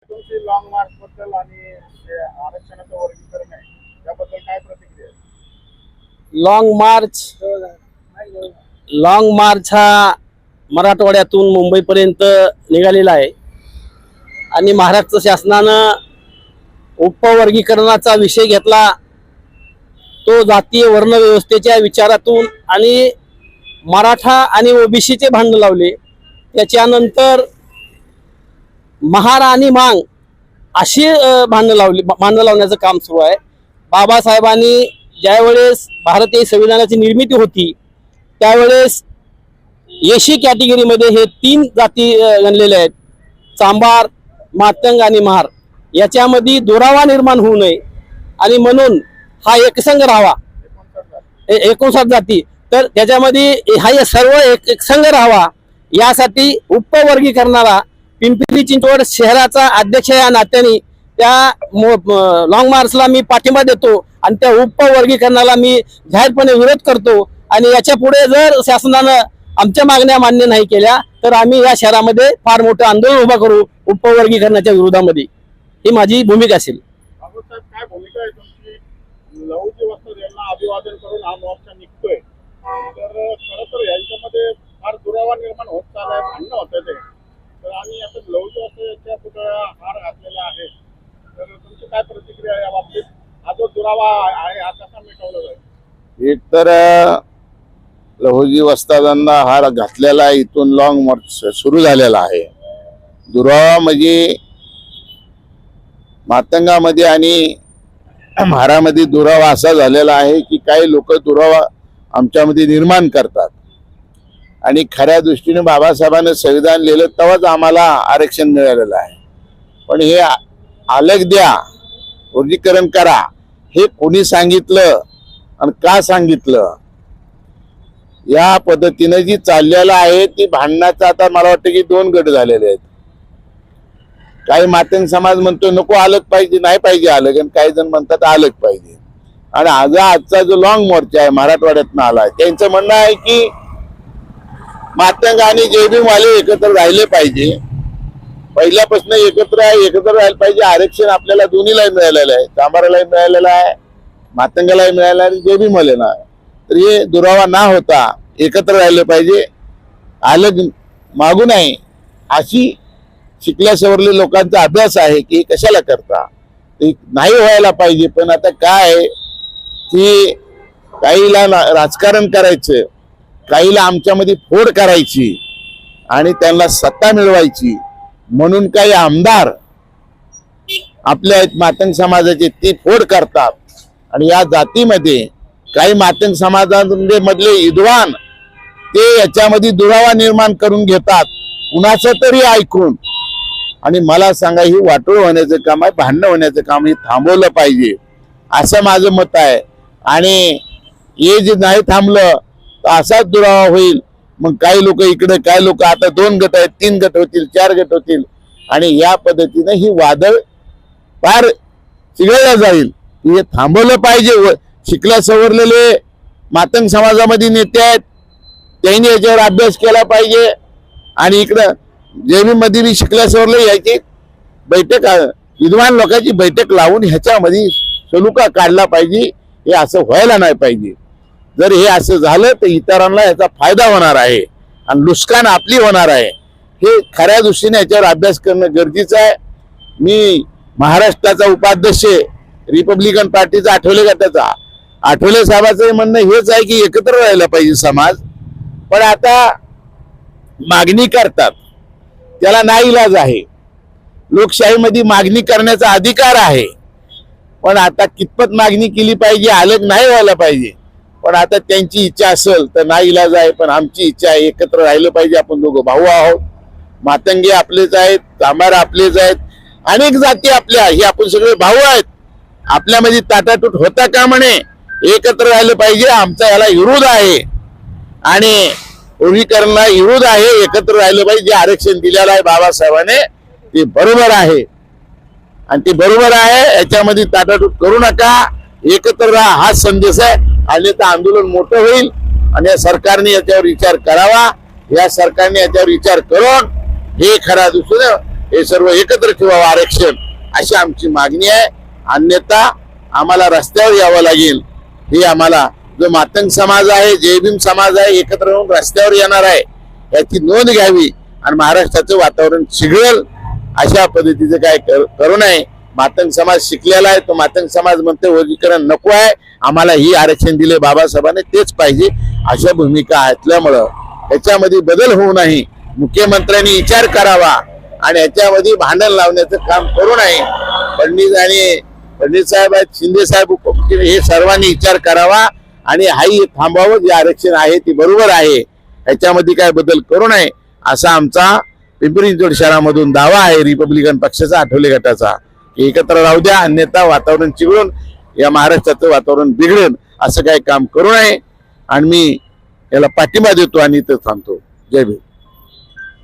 तुमची long march बद्दल आणि जे आरक्षणाचं वर्गीकरण आहे त्याबद्दल काय प्रतिक्रिया आहे? लॉंग मार्च हा मराठवाड्यातून मुंबईपर्यंत निघालेला आहे आणि महाराष्ट्र शासनानं उपवर्गीकरणाचा विषय घेतला तो जातीय वर्ण व्यवस्थेच्या विचारातून आणि मराठा आणि ओबीसीचे भांडण लावले। त्याच्यानंतर महार आणि मांग अशी भांडण लावण्याचं काम सुरू आहे। बाबासाहेबांनी ज्यावेळेस भारतीय संविधानाची निर्मिती होती त्यावेळेस एसी कॅटेगरीमध्ये हे 3 जाती गणलेले आहेत, चांभार, मातंग आणि महार। याच्यामध्ये दुरावा निर्माण होऊ नये आणि म्हणून हा एकसंघ राहावा, 59 जाती, तर त्याच्यामध्ये हा सर्व एकसंघ राहावा यासाठी उपवर्गीकरणाला पिंपरी चिंचवड शहराचा अध्यक्ष या नात्याने त्या लॉंग मार्चला मी पाठिंबा देतो आणि त्या उपवर्गीकरणाला मी जाहीरपणे विरोध करतो। आणि याच्या पुढे जर शासनानं आमच्या मागण्या मान्य नाही केल्या तर आम्ही या शहरामध्ये फार मोठं आंदोलन उभा करू उपवर्गीकरणाच्या विरोधामध्ये। ही माझी भूमिका असेल। साहेब, काय भूमिका आहे तुमची? लहुजी वस्ताद यांना अभिवादन करून हा मोर्चा निघतोय, तर खरं तर यांच्यामध्ये फार दुरावा निर्माण होत चाललाय, भांडणं होत आहे, तर आम्ही आता लहुजी वस्ताद यांच्या पुतळ्याला हार घातलेला आहे, तर तुमची काय प्रतिक्रिया आहे या बाबतीत? हा जो दुरावा आहे हा कसा मिटवला जाईल? एक तर लहुजी वस्तादांना हार घातलेला इथून लॉंग मार्च सुरू झालेला आहे। दुरावा म्हणजे मातंगामध्ये आणि महारामध्ये दुरावा असा झालेला आहे की काही लोक दुरावा आमच्यामध्ये निर्माण करतात आणि खऱ्या दृष्टीने बाबासाहेबांनी संविधान लिहिलं तेव्हाच आम्हाला आरक्षण मिळालेलं आहे। पण हे आलेख द्या, वर्गीकरण करा, हे कोणी सांगितलं आणि का सांगितलं? या पद्धतीने जी चाललेलं आहे ती भांडणाचं आता मला वाटतं की 2 गट झालेले आहेत। काही मातंग समाज म्हणतो नको आलंच पाहिजे, नाही पाहिजे आलं, आणि काही जण म्हणतात आलंच पाहिजे। आणि आजचा जो लॉंग मोर्चा आहे मराठवाड्यातनं आला आहे त्यांचं म्हणणं आहे की मातंग आणि जयभीम वाले एकत्र राहिले पाहिजे, पहिल्यापासून एकत्र राहायला पाहिजे। आरक्षण आपल्याला दोन्हीलाही मिळालेलं आहे, चांभारालाही मिळालेलं आहे, मातंगालाही मिळालेलं आहे, जयभीम वाले ना, तर हे दुरावा ना होता एकत्र राहिले पाहिजे, अलग मागू नये अशी शिकल्या सवरले लोकांचा अभ्यास आहे की कशाला करता, ते नाही व्हायला पाहिजे। पण आता काय की काहीला राजकारण करायचं, काहीला आमच्यामध्ये फोड करायची आणि त्यांना सत्ता मिळवायची म्हणून काही आमदार आपल्या मातंग समाजाचे ते फोड करतात आणि या जातीमध्ये काही मातंग समाजामधले विद्वान ते याच्यामध्ये दुरावा निर्माण करून घेतात कुणाचं तरी ऐकून। आणि मला सांगा ही वाटोळ होण्याचं काम आहे, भांडणं होण्याचं काम हे थांबवलं पाहिजे असं माझं मत आहे। आणि हे जे नाही थांबलं तर असाच दुरावा होईल। मग काही लोक इकडे, काही लोक आता 2 गट आहेत, 3 गट होतील, 4 गट होतील आणि या पद्धतीने ही वादळ फार चिघळलं जाईल। हे थांबवलं पाहिजे। शिकल्या सवरलेले मातंग समाजामध्ये नेते आहेत त्यांनी याच्यावर अभ्यास केला पाहिजे आणि इकडं जयभीम मध्ये बी शिकल्या सवरले याची बैठक, विद्वान लोकांची बैठक लावून ह्याच्यामध्ये सलुका काढला पाहिजे। हे असं व्हायला नाही पाहिजे। जर हे असं झालं तर इतरांना याचा फायदा होणार आहे आणि नुकसान आपली होणार आहे। हे खऱ्या दृष्टीने याच्यावर अभ्यास करणं गरजेचं आहे। मी महाराष्ट्राचा उपाध्यक्ष रिपब्लिकन पार्टीचा आठवले साहेबांचं म्हणणं हेच आहे की एकत्र राहायला पाहिजे समाज, पण आता मागणी करतात त्याला नाईलाज आहे। लोकशाहीमध्ये मागणी करण्याचा अधिकार आहे, पण आता कितपत मागणी केली पाहिजे, अलग नाही व्हायला पाहिजे। पण आता त्यांची इच्छा असेल तर नाईलाज आहे, पण आमची इच्छा आहे एकत्र राहिलं पाहिजे। आपण दोघं भाऊ आहोत, मातंगी आपलेच आहेत, चांभार आपलेच आहेत, अनेक जाती आपल्या, हे आपण सगळे भाऊ आहेत। आपल्यामध्ये ताटातूट होता का म्हणे, एकत्र राहिलं पाहिजे। आमचा याला विरोध आहे आणि वर्गीकरणाला विरोध आहे, एकत्र राहिलं पाहिजे। जे आरक्षण दिलेलं आहे बाबासाहेबांनी ते बरोबर आहे आणि ते बरोबर आहे, याच्यामध्ये ताटातूट करू नका, एकत्र राहा हा संदेश आहे। आणि तर आंदोलन मोठं होईल आणि या सरकारने याच्यावर विचार करावा। या सरकारने याच्यावर विचार करून हे खऱ्या दृष्टीने हे सर्व एकत्र ठेवावं आरक्षण, अशी आमची मागणी आहे. अन्यथा आम्हाला रस्त्यावर यावं लागेल. हे आम्हाला जो मातंग समाज आहे, जय भीम समाज आहे, एकत्र येऊन रस्त्यावर येणार आहे, याची नोंद घ्यावी आणि महाराष्ट्राचं वातावरण चिघळेल अशा पद्धतीचं काय करू नये. मातंग समाज शिकलेला आहे, तो मातंग समाज म्हणते वर्गीकरण नको आहे, आम्हाला ही आरक्षण दिले बाबासाहेबांनी तेच पाहिजे, अशा भूमिका असल्यामुळं याच्यामध्ये बदल होऊ नये. मुख्यमंत्र्यांनी विचार करावा आणि याच्यामध्ये भांडण लावण्याचं काम करू नये. फडणवीस साहेब आहेत, शिंदे साहेब उपमुख्यमंत्री, हे सर्वांनी विचार करावा आणि हाही थांबावं. जे आरक्षण आहे ते बरोबर आहे, याच्यामध्ये काय बदल करू नये असा आमचा पिंपरी चिंचवड शहरामधून दावा आहे रिपब्लिकन पक्षाचा, आठवले गटाचा, की एकत्र राहू द्या, अन्यथा वातावरण चिघळून या महाराष्ट्राचं वातावरण बिघडेल असं काही काम करू नये. आणि मी याला पाठिंबा देतो आणि इथं थांबतो. जय भीम.